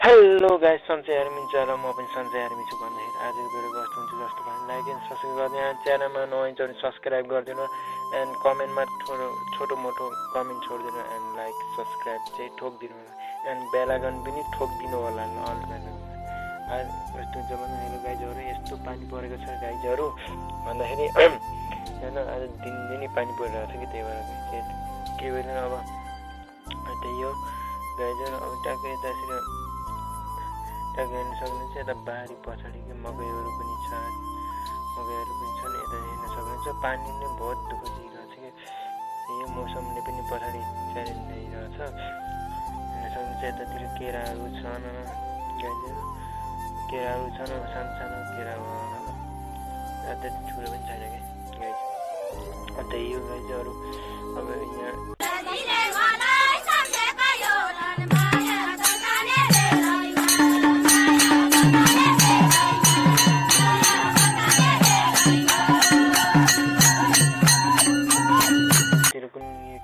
Hello guys, सन्चै army छ र म पनि सन्चै आर्मी छु भन्दाखेरि आजको भिडियो कस्तो हुन्छ जस्तो भयो लाइक एन्ड सब्सक्राइब गरिदिनु, च्यानलमा नयाँ भने सब्सक्राइब गरिदिनु एन्ड कमेन्टमा छोटो मोटो कमेन्ट छोडिदिनु एन्ड लाइक सब्सक्राइब चाहिँ ठोकिदिनु एन्ड बेल आइकन पनि ठोकिदिनु होला अल बेल आज यस्तो हुन्छ भने हेलो गाइजहरू यस्तो पानी परेको छ गाइजहरू भन्दाखेरि होइन आज दिनदिनै पानी परिरहेको छ कि त्यही भएर के भएन अब त्यही हो गाइजहरू अब ट्याक्कै यतातिर ट्याक्कै हेर्न सक्नुहुन्छ यता बारी पछाडि मकैहरू पनि छन् यता हेर्न सक्नुहुन्छ पानी नै बहुत दुःख दिइरहेछ कि यो मौसमले पनि पछाडि च्यालेन्ज दिइरहेछ हेर्न सक्नुहुन्छ यतातिर केराहरू छन् सानो सानो केरा त्यति ठुलो पनि छैन क्या गाइज त्यही हो गाइजहरू अब यहाँ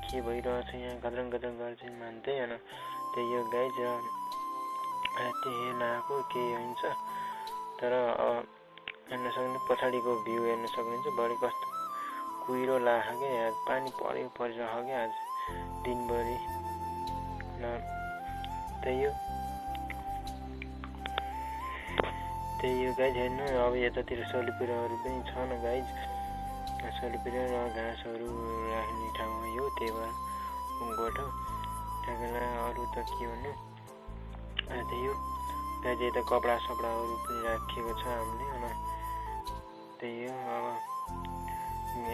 के भइरहेछ यहाँ गद्रङ गर्छ मान्दै होइन त्यही हो गाइज त्यही नआएको केही हुन्छ तर हेर्न सक्नुहुन्छ पछाडिको भ्यू हेर्न सक्नुहुन्छ बढी कस्तो कुहिरो लाग्यो क्या आज पानी परिरहेको क्या आज दिनभरि त्यही हो गाइज हेर्नु अब यतातिर सलिपुराहरू पनि छन् गाइज सलिपुरा र घाँसहरू राख्ने ठाउँ यो त्यही भएर गोठ त्यहाँबाट अरू त के भन्नु त्यही हो गाइज यता कपडा सपडाहरू पनि राखेको छ हामीले होइन त्यही हो अब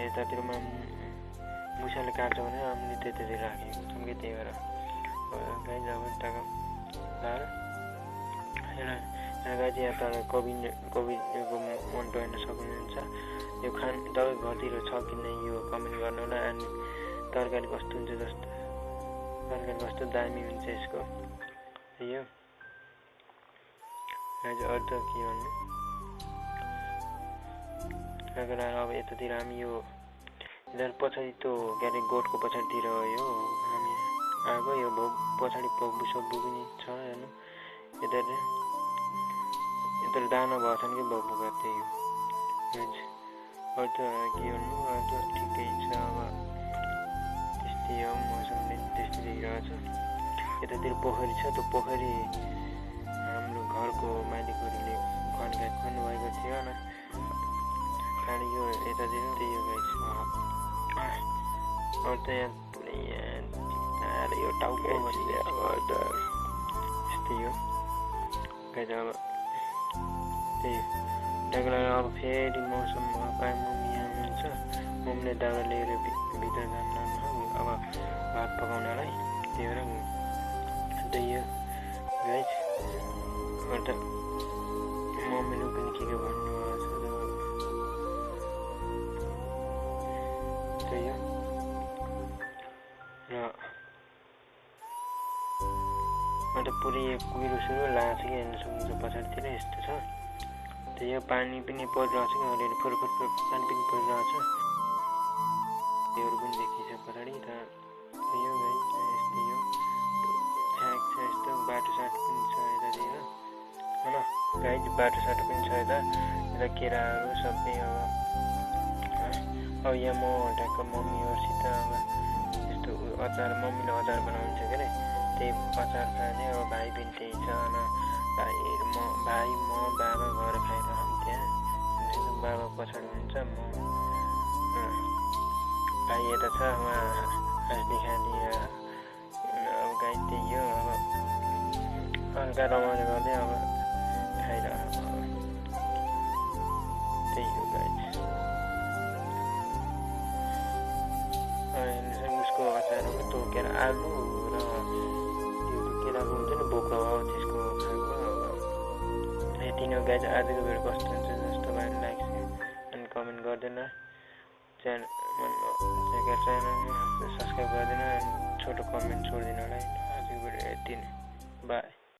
यतातिरमा मुसाले काट्छ भने हामीले त्यतातिर राखेको छौँ कि त्यही भएर गाइज अब टाका लाएर गाइज यहाँ तल कोभिडको मन्टो हेर्न सक्नुहुन्छ यो तपाईँ घरतिर छ कि नै यो कमेन्ट गर्नु होला अनि तरकारी कस्तो हुन्छ तरकारी कस्तो दामी हुन्छ यसको यो गाइज अरू त के भन्नु अब यतातिर हामी यो पछाडि त्यो के अरे गोठको पछाडितिर हो यो हामी आएको यो पछाडि पग्बु सक्बु पनि छ हेर्नु यतातिर दाना भएको छन् कि बग्बुका त्यही हो गाइज अरू त के भन्नु अरू त ठिकै छ अब त्यस्तै हो मौसमले त्यस्तै देखिरहेछ यतातिर पोखरी छ त्यो पोखरी हाम्रो घरको मालिकहरूले खन्नुभएको थियो होइन खाने यो यतातिर त्यही हो गाइज अरू त यहाँ पुरै यो टाउको त्यस्तै हो गाइज अब त्यही दाउरा अब फेरि मौसममा मम्मी आउनुहुन्छ मम्मीले दाउरा लिएर भित्र जानु अब भात पकाउनलाई त्यही भएर त्यही हो गाइज अरू त मम्मीले पनि के भन्नुभएको छ त्यही हो र अन्त पुरै कुहिरो सुरु लाग्छ कि हेर्न सक्नुहुन्छ पछाडितिर यस्तो छ त्यही हो पानी पनि परिरहेछ कि अलिअलि फुरफुर पानी पनि परिरहेछ त्योहरू पनि देखिन्छ पछाडि त त्यही हो गाइज यस्तै हो छ्याक छ यस्तो बाटोसाटो पनि छ यतातिर होइन गाइज बाटोसाटो पनि छ यता केराहरू सबै अब यहाँ म ढ्याक्क मम्मीहरूसित अब यस्तो अचार मम्मीले अचार बनाउनुहुन्छ के अरे त्यही अचार खाने अब भाइ पनि त्यही छ होइन भाइ म बाबा घर खाइरहौँ त्यहाँ बाबा पछाडि हुन्छ म भाइ यता छ उहाँ हाँस्दै खाँदै अब गाई त्यही हो अब हल्का रमाइलो गर्दै अब खाइरहेको त्यही हो गाई उसको अचारहरू तोकेर आलु र त्यो केराको हुन्छ नि बोक्रो हो त्यसको खाएको यति नै हो गाइज आजको भिडियो कस्तो हुन्छ जस्तो भयो लाइक एन्ड कमेन्ट गरिदिनु च्यानलमा सब्सक्राइब गरिदिनु एन्ड छोटो कमेन्ट छोडिदिनु होला आजको भिडियो यति नै बाई।